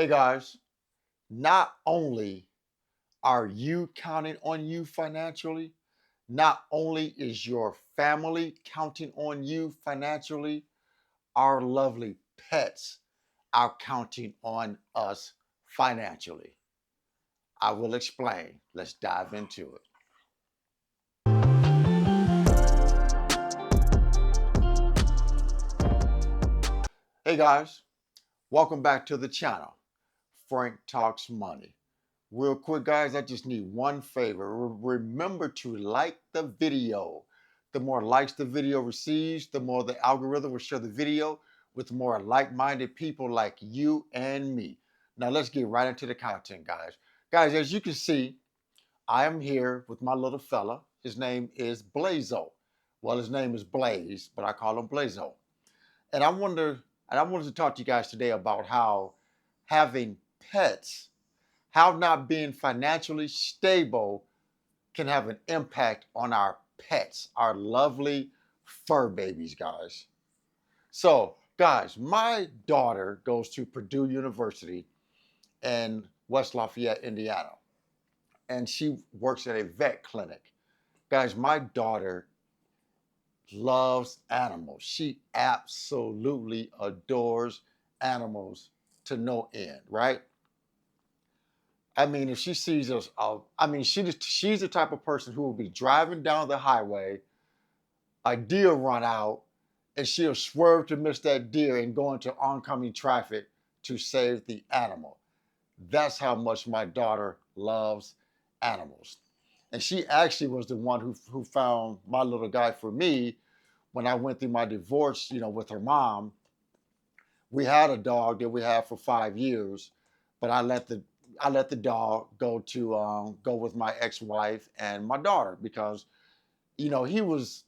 Hey guys, not only are you counting on you financially, not only is your family counting on you financially, our lovely pets are counting on us financially. I will explain. Let's dive into it. Hey guys, welcome back to the channel. Frank Talks Money. Real quick, guys, I just need one favor. Remember to like the video. The more likes the video receives, the more the algorithm will share the video with more like-minded people like you and me. Now let's get right into the content, guys. Guys, as you can see, I am here with my little fella. His name is Blazo. Well, his name is Blaze, but I call him Blazo. And I wanted to talk to you guys today about how having pets, how not being financially stable can have an impact on our pets, our lovely fur babies, guys. So, guys, my daughter goes to Purdue University in West Lafayette, Indiana, and she works at a vet clinic. Guys, my daughter loves animals. She absolutely adores animals to no end, right? I mean, if she sees us, she's the type of person who will be driving down the highway, a deer run out, and she'll swerve to miss that deer and go into oncoming traffic to save the animal. That's how much my daughter loves animals. And she actually was the one who found my little guy for me when I went through my divorce, with her mom. We had a dog that we had for 5 years, but I let the dog go with my ex-wife and my daughter because he was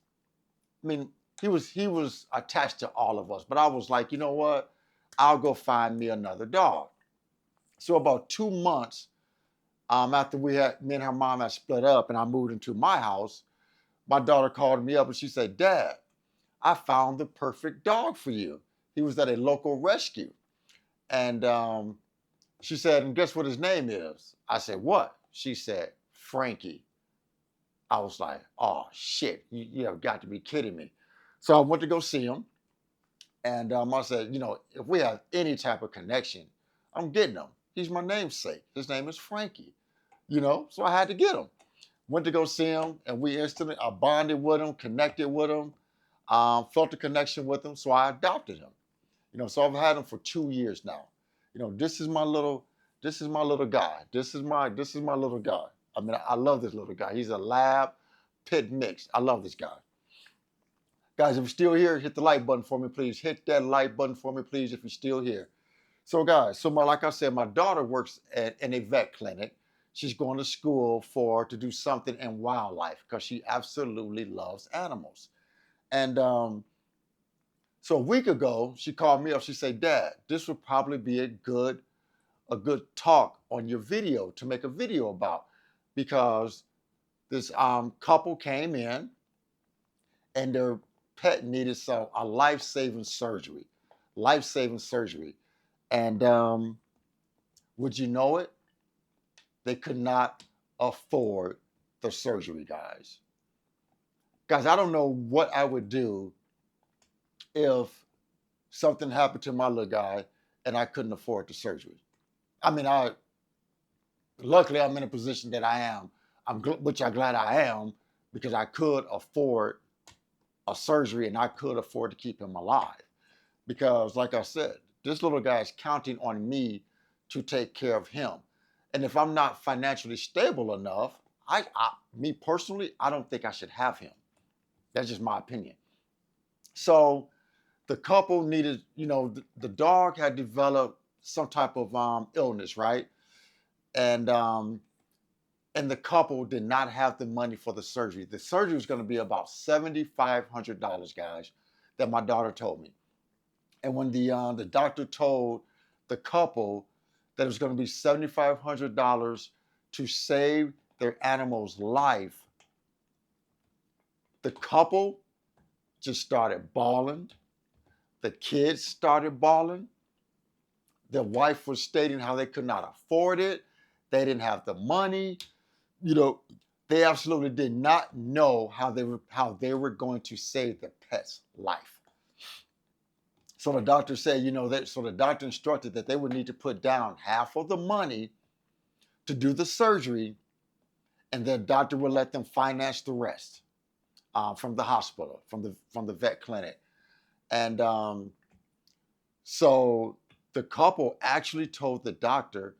I mean he was attached to all of us. But I was like, you know what? I'll go find me another dog. So about 2 months after me and her mom had split up and I moved into my house, my daughter called me up and she said, "Dad, I found the perfect dog for you." He was at a local rescue. And she said, "And guess what his name is?" I said, "What?" She said, "Frankie." I was like, "Oh, shit. You have got to be kidding me." So I went to go see him. And I said, if we have any type of connection, I'm getting him. He's my namesake. His name is Frankie, So I had to get him. Went to go see him, and I bonded with him, connected with him, felt a connection with him. So I adopted him. So I've had him for 2 years now. This is my little guy. This is my little guy. I mean, I love this little guy. He's a lab pit mix. I love this guy. Guys, if you're still here, hit the like button for me, please. Hit that like button for me, please, if you're still here. So, guys, like I said, my daughter works in a vet clinic. She's going to school to do something in wildlife because she absolutely loves animals. And so a week ago, she called me up. She said, "Dad, this would probably be a good talk on your video to make a video about, because this couple came in and their pet needed a life-saving surgery, and would you know it, they could not afford the surgery, guys. Guys, I don't know what I would do if something happened to my little guy and I couldn't afford the surgery. I mean, luckily I'm in a position that I am, which I'm glad I am, because I could afford a surgery and I could afford to keep him alive. Because, like I said, this little guy is counting on me to take care of him. And if I'm not financially stable enough, me personally, I don't think I should have him. That's just my opinion. So the couple needed, the dog had developed some type of illness, right? And the couple did not have the money for the surgery. The surgery was going to be about $7,500, guys, that my daughter told me. And when the doctor told the couple that it was going to be $7,500 to save their animal's life, the couple just started bawling. The kids started bawling. The wife was stating how they could not afford it. They didn't have the money. You know, they absolutely did not know how they were going to save the pet's life. So the doctor said, so the doctor instructed that they would need to put down half of the money to do the surgery, and the doctor would let them finance the rest from the hospital, from the vet clinic. And so the couple actually told the doctor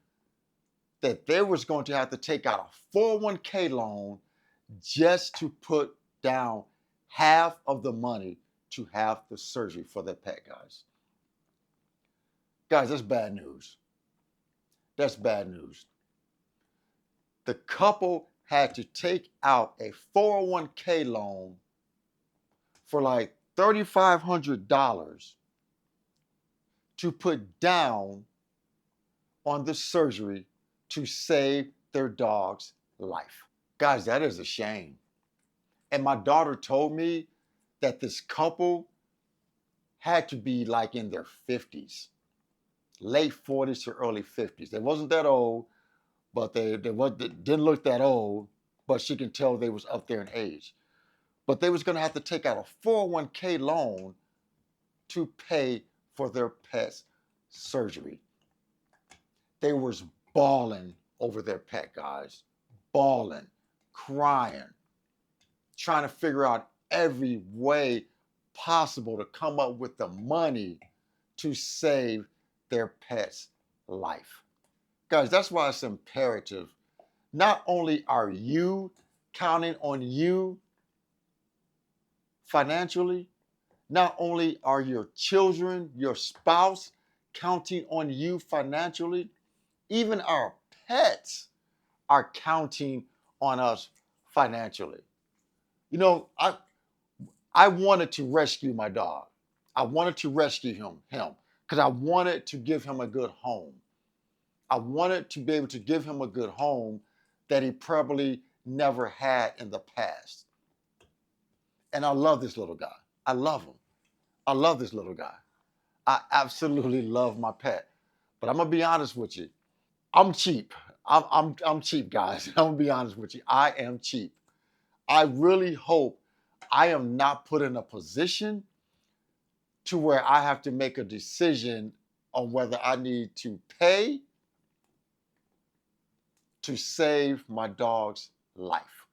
that they was going to have to take out a 401k loan just to put down half of the money to have the surgery for their pet, guys. Guys, that's bad news. That's bad news. The couple had to take out a 401k loan for like $3,500 to put down on the surgery to save their dog's life. Guys, that is a shame. And my daughter told me that this couple had to be like in their 50s, late 40s to early 50s. They wasn't that old, but they didn't look that old, but she can tell they was up there in age. But they was going to have to take out a 401k loan to pay for their pet's surgery. They was bawling over their pet, guys. Bawling, crying, trying to figure out every way possible to come up with the money to save their pet's life. Guys, that's why it's imperative. Not only are you counting on you financially, not only are your children, your spouse counting on you financially, even our pets are counting on us financially. You know, I wanted to rescue my dog. I wanted to rescue him because I wanted to give him a good home. I wanted to be able to give him a good home that he probably never had in the past. And I love this little guy. I love him. I love this little guy. I absolutely love my pet. But I'm gonna be honest with you. I'm cheap. I'm cheap, guys. I'm gonna be honest with you. I am cheap. I really hope I am not put in a position to where I have to make a decision on whether I need to pay to save my dog's life.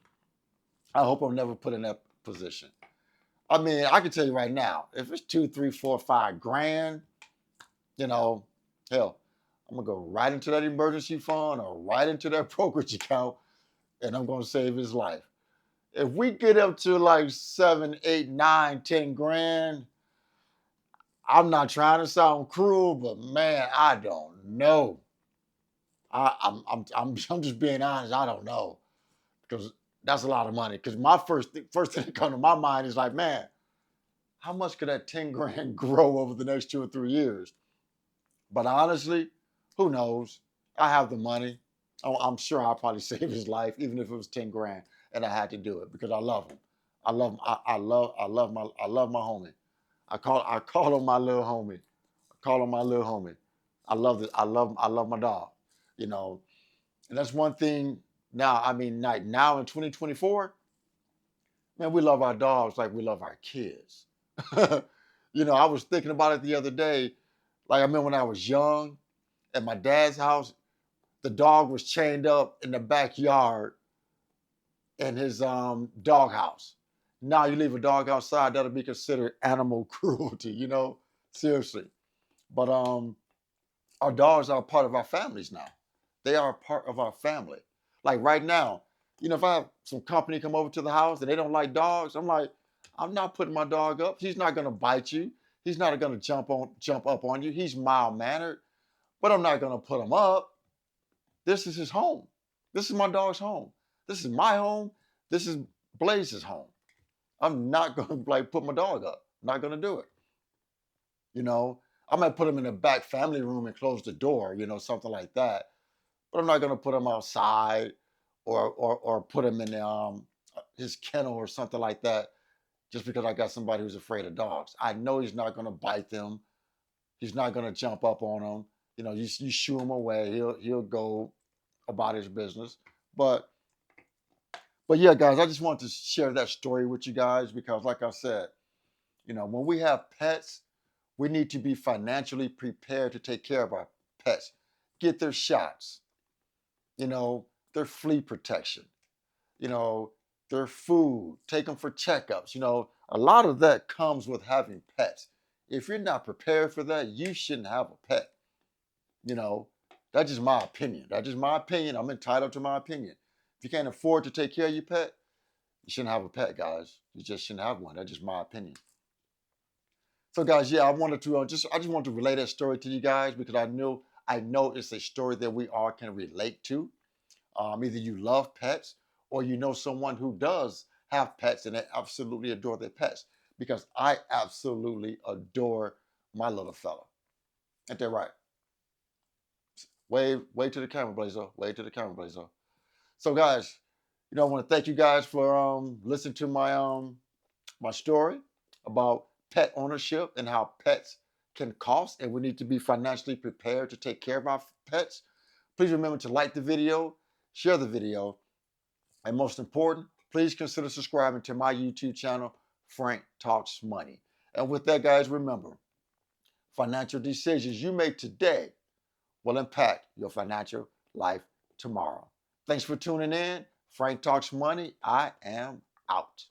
I hope I'm never put in that position. I mean, I can tell you right now, if it's 2, 3, 4, 5 grand, you know, hell, I'm gonna go right into that emergency fund or right into that brokerage account, and I'm gonna save his life. If we get up to like 7, 8, 9, 10 grand, I'm not trying to sound cruel, but man, I don't know. I'm just being honest. I don't know because that's a lot of money. Because my first thing that comes to my mind is like, man, how much could that 10 grand grow over the next 2 or 3 years? But honestly, who knows? I have the money. I'm sure I'll probably save his life, even if it was 10 grand, and I had to do it because I love him. I love him. I love my homie. I call him my little homie. I call him my little homie. I love it. I love my dog. You know, and that's one thing. Now, I mean, like now in 2024, man, we love our dogs like we love our kids. I was thinking about it the other day. Like I remember when I was young at my dad's house, the dog was chained up in the backyard in his dog house. Now you leave a dog outside, that'll be considered animal cruelty, seriously. But our dogs are part of our families now. They are a part of our family. Like right now, if I have some company come over to the house and they don't like dogs, I'm like, I'm not putting my dog up. He's not gonna bite you. He's not gonna jump up on you. He's mild mannered, but I'm not gonna put him up. This is his home. This is my dog's home. This is my home. This is Blaze's home. I'm not gonna like put my dog up. I'm not gonna do it. You know, I might put him in the back family room and close the door, something like that. But I'm not gonna put him outside or put him in his kennel or something like that just because I got somebody who's afraid of dogs. I know he's not gonna bite them. He's not gonna jump up on them. You shoo him away, he'll go about his business. But yeah, guys, I just wanted to share that story with you guys because, like I said, when we have pets, we need to be financially prepared to take care of our pets, get their shots, you know, their flea protection, you know, their food, take them for checkups. A lot of that comes with having pets. If you're not prepared for that, you shouldn't have a pet. You know, that's just my opinion. That's just my opinion. I'm entitled to my opinion. If you can't afford to take care of your pet, you shouldn't have a pet, guys. You just shouldn't have one. That's just my opinion. So, guys, yeah, I wanted to I just wanted to relay that story to you guys because I know it's a story that we all can relate to. Either you love pets or you know someone who does have pets and they absolutely adore their pets. Because I absolutely adore my little fella. Ain't that right? Wave to the camera, Blazer. Wave to the camera, Blazer. So, guys, I want to thank you guys for listening to my story about pet ownership and how pets can cost, and we need to be financially prepared to take care of our pets. Please remember to like the video, share the video, and most important, please consider subscribing to my YouTube channel, Frank Talks Money. And with that, guys, remember, financial decisions you make today will impact your financial life tomorrow. Thanks for tuning in. Frank Talks Money. I am out.